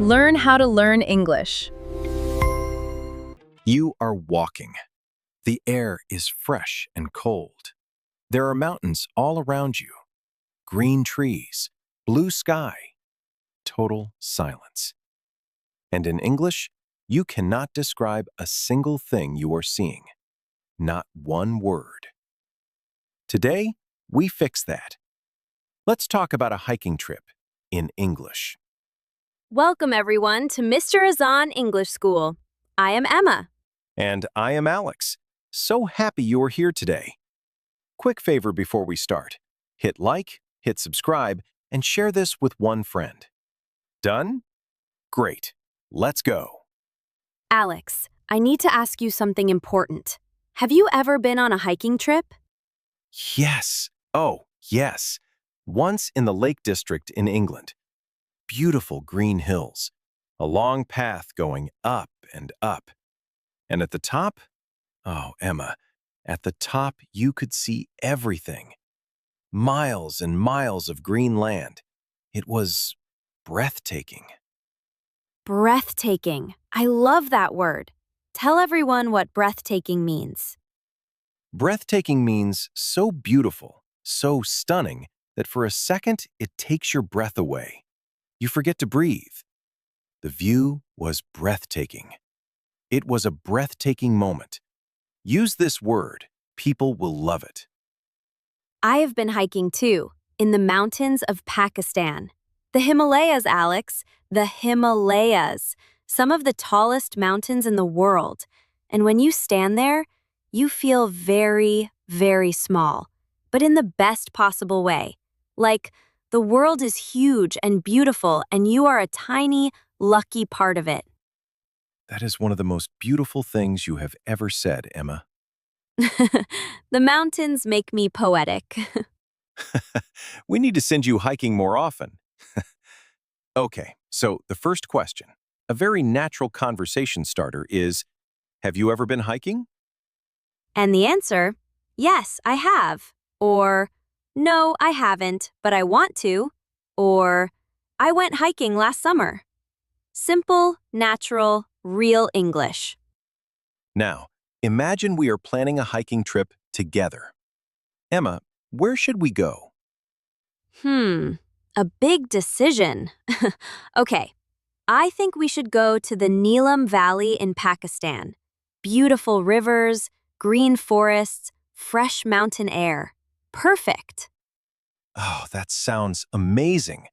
Learn how to learn English. You are walking. The air is fresh and cold. There are mountains all around you. Green trees, blue sky, total silence. And in English, you cannot describe a single thing you are seeing. Not one word. Today, we fix that. Let's talk about a hiking trip in English. Welcome, everyone, to Mr. Azan English School. I am Emma. And I am Alex. So happy you are here today. Quick favor before we start. Hit like, hit subscribe, and share this with one friend. Done? Great. Let's go. Alex, I need to ask you something important. Have you ever been on a hiking trip? Yes. Oh, yes. Once in the Lake District in England. Beautiful green hills. A long path going up and up. And at the top, oh, Emma, at the top you could see everything. Miles and miles of green land. It was breathtaking. Breathtaking. I love that word. Tell everyone what breathtaking means. Breathtaking means so beautiful, so stunning, that for a second it takes your breath away. You forget to breathe. The view was breathtaking. It was a breathtaking moment. Use this word. People will love it. I have been hiking too, in the mountains of Pakistan. The Himalayas, Alex, the Himalayas, some of the tallest mountains in the world. And when you stand there, you feel very, very small, but in the best possible way. Like, the world is huge and beautiful, and you are a tiny, lucky part of it. That is one of the most beautiful things you have ever said, Emma. The mountains make me poetic. We need to send you hiking more often. Okay, so the first question, a very natural conversation starter is, have you ever been hiking? And the answer, yes, I have. Or, no, I haven't, but I want to. Or, I went hiking last summer. Simple, natural, real English. Now, imagine we are planning a hiking trip together. Emma, where should we go? A big decision. Okay, I think we should go to the Neelam Valley in Pakistan. Beautiful rivers, green forests, fresh mountain air. Perfect. Oh, that sounds amazing.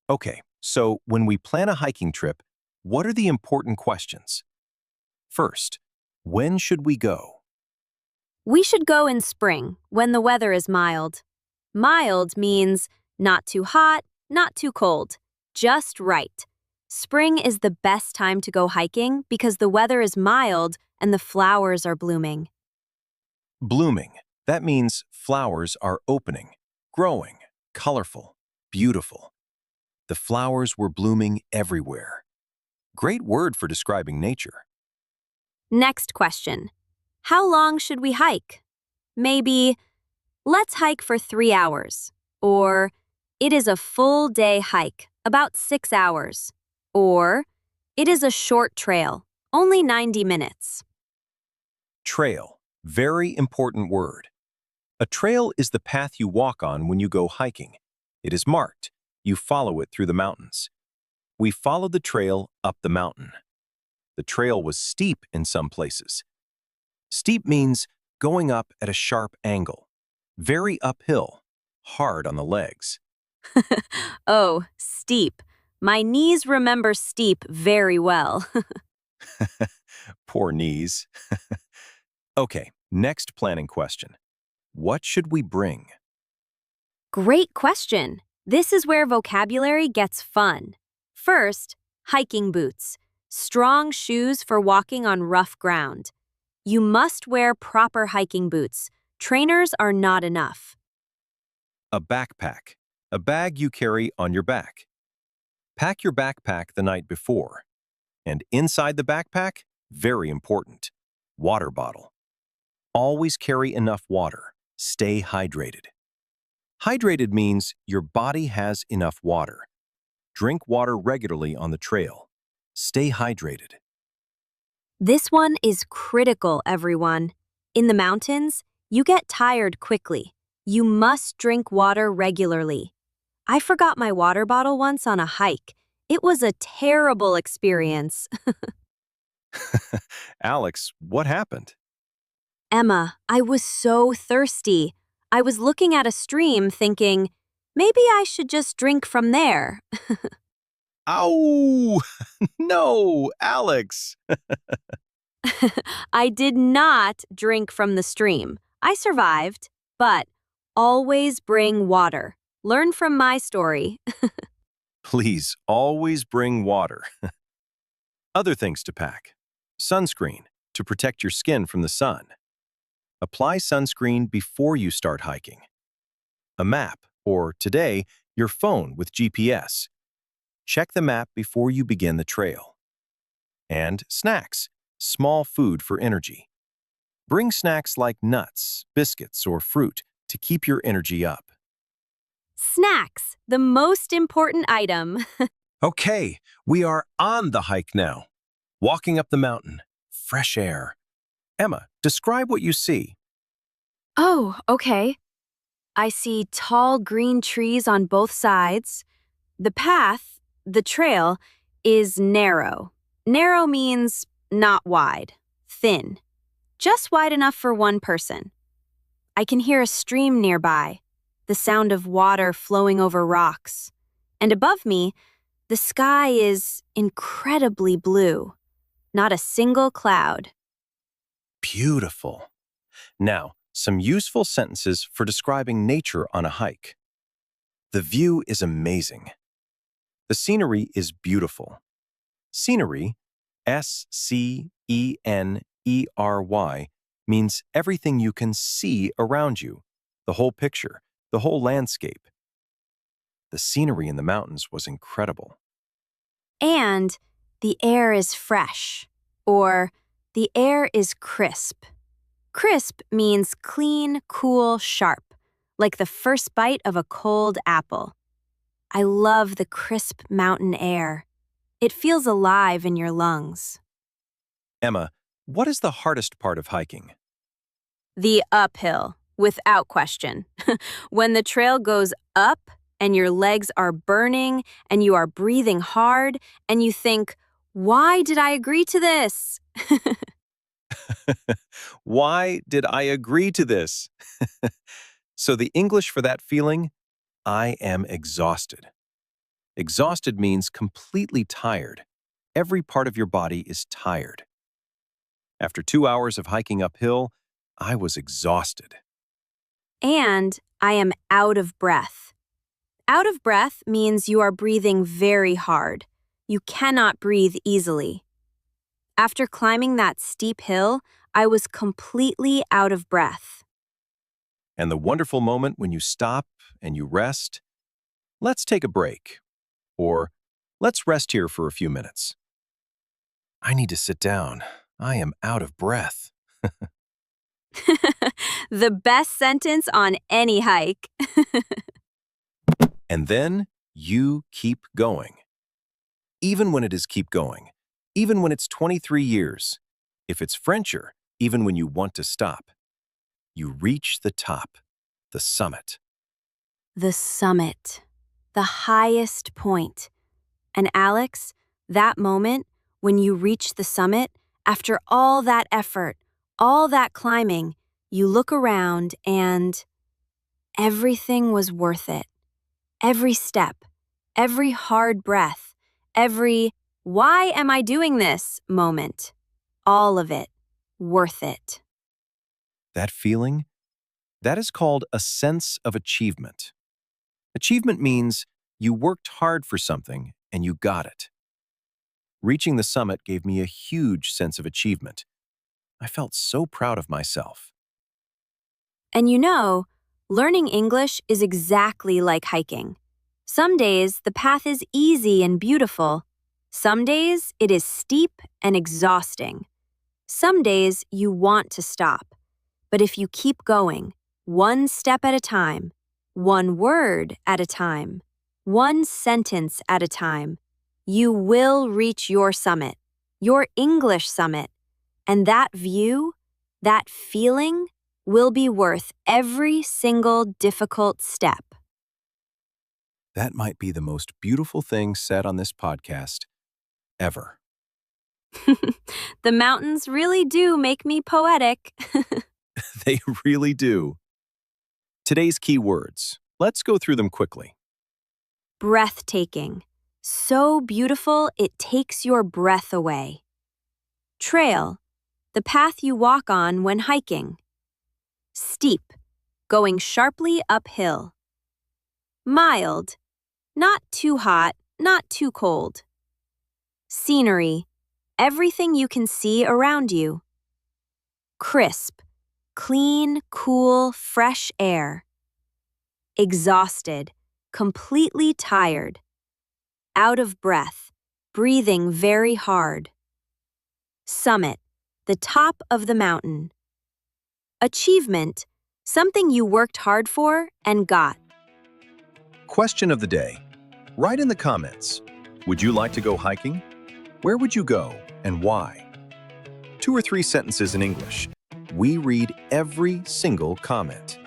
Okay, so when we plan a hiking trip, what are the important questions? First, when should we go? We should go in spring, when the weather is mild. Mild means not too hot, not too cold. Just right. Spring is the best time to go hiking because the weather is mild and the flowers are blooming. Blooming. That means flowers are opening, growing, colorful, beautiful. The flowers were blooming everywhere. Great word for describing nature. Next question. How long should we hike? Maybe, let's hike for 3 hours. Or, it is a full day hike, about 6 hours. Or, it is a short trail, only 90 minutes. Trail. Very important word. A trail is the path you walk on when you go hiking. It is marked. You follow it through the mountains. We followed the trail up the mountain. The trail was steep in some places. Steep means going up at a sharp angle. Very uphill, hard on the legs. Oh, steep. My knees remember steep very well. Poor knees. Okay, next planning question. What should we bring? Great question. This is where vocabulary gets fun. First, hiking boots. Strong shoes for walking on rough ground. You must wear proper hiking boots. Trainers are not enough. A backpack. A bag you carry on your back. Pack your backpack the night before. And inside the backpack, very important, water bottle. Always carry enough water. Stay hydrated. Hydrated means your body has enough water. Drink water regularly on the trail. Stay hydrated. This one is critical, everyone. In the mountains, you get tired quickly. You must drink water regularly. I forgot my water bottle once on a hike. It was a terrible experience. Alex, what happened? Emma, I was so thirsty. I was looking at a stream thinking, maybe I should just drink from there. Ow! No, Alex! I did not drink from the stream. I survived, but always bring water. Learn from my story. Please always bring water. Other things to pack. Sunscreen to protect your skin from the sun. Apply sunscreen before you start hiking. A map, or today, your phone with GPS. Check the map before you begin the trail. And snacks, small food for energy. Bring snacks like nuts, biscuits, or fruit to keep your energy up. Snacks, the most important item. Okay, we are on the hike now. Walking up the mountain, fresh air. Emma, describe what you see. Oh, okay. I see tall green trees on both sides. The path, the trail, is narrow. Narrow means not wide, thin, just wide enough for one person. I can hear a stream nearby, the sound of water flowing over rocks. And above me, the sky is incredibly blue, not a single cloud. Beautiful. Now, some useful sentences for describing nature on a hike. The view is amazing. The scenery is beautiful. Scenery, S-C-E-N-E-R-Y, means everything you can see around you, the whole picture, the whole landscape. The scenery in the mountains was incredible. And the air is fresh, or the air is crisp. Crisp means clean, cool, sharp, like the first bite of a cold apple. I love the crisp mountain air. It feels alive in your lungs. Emma, what is the hardest part of hiking? The uphill, without question. When the trail goes up and your legs are burning and you are breathing hard and you think, why did I agree to this? Why did I agree to this? So the English for that feeling, I am exhausted. Exhausted means completely tired. Every part of your body is tired. After 2 hours of hiking uphill, I was exhausted. And I am out of breath. Out of breath means you are breathing very hard. You cannot breathe easily. After climbing that steep hill, I was completely out of breath. And the wonderful moment when you stop and you rest, let's take a break. Or, let's rest here for a few minutes. I need to sit down. I am out of breath. The best sentence on any hike. And then you keep going. Even when it is keep going. Even when it's 23 years. If it's Frencher, even when you want to stop. You reach the top, the summit. The summit. The highest point. And Alex, that moment when you reach the summit, after all that effort, all that climbing, you look around and everything was worth it. Every step, every hard breath, every why am I doing this moment. All of it, worth it. That feeling, that is called a sense of achievement. Achievement means you worked hard for something and you got it. Reaching the summit gave me a huge sense of achievement. I felt so proud of myself. And you know, learning English is exactly like hiking. Some days the path is easy and beautiful. Some days it is steep and exhausting. Some days you want to stop. But if you keep going, one step at a time, one word at a time, one sentence at a time. You will reach your summit, your English summit, and that view, that feeling, will be worth every single difficult step. That might be the most beautiful thing said on this podcast ever. The mountains really do make me poetic. They really do. Today's key words. Let's go through them quickly. Breathtaking. So beautiful it takes your breath away. Trail. The path you walk on when hiking. Steep. Going sharply uphill. Mild. Not too hot, not too cold. Scenery. Everything you can see around you. Crisp. Clean, cool, fresh air. Exhausted. Completely tired. Out of breath. Breathing very hard. Summit. The top of the mountain. Achievement. Something you worked hard for and got. Question of the day. Write in the comments. Would you like to go hiking? Where would you go and why? 2 or 3 sentences in English. We read every single comment.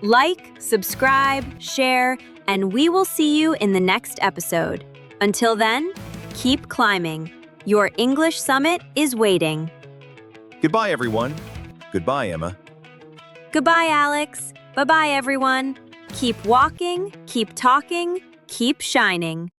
Like, subscribe, share, and we will see you in the next episode. Until then, keep climbing. Your English summit is waiting. Goodbye, everyone. Goodbye, Emma. Goodbye, Alex. Bye-bye, everyone. Keep walking, keep talking, keep shining.